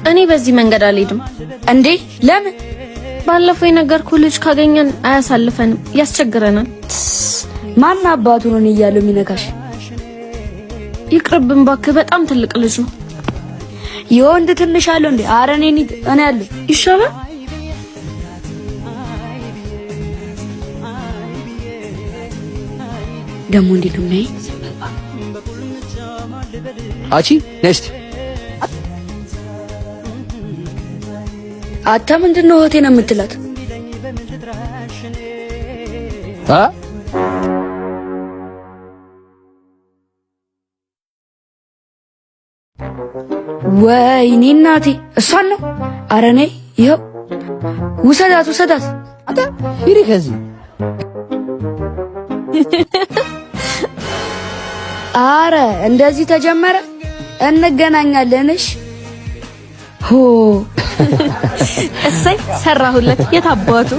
እኔ በዚህ መንገድ አልሄድም። እንዴ ለምን? ባለፈው የነገርኩህ ልጅ ካገኘን አያሳልፈንም፣ ያስቸግረናል። ማን አባቱ ነው እያለው የሚነካሽ? ይቅርብን እባክህ፣ በጣም ትልቅ ልጅ ነው። የወንድ ትንሽ አለው እንዴ? ኧረ እኔ አለው ይሻላል። ደሞ እንዴ ነው ነይ አቺ ነስቲ አታ ምንድነው ሆቴ ነው የምትላት? ወይኔ እናቴ እሷን ነው። ኧረ ነይ ይኸው ውሰዳት። አታ ሂሪ ከዚህ አረ እንደዚህ ተጀመረ። እንገናኛለንሽ ሆ እሰይ ሰራሁለት። የታባቱ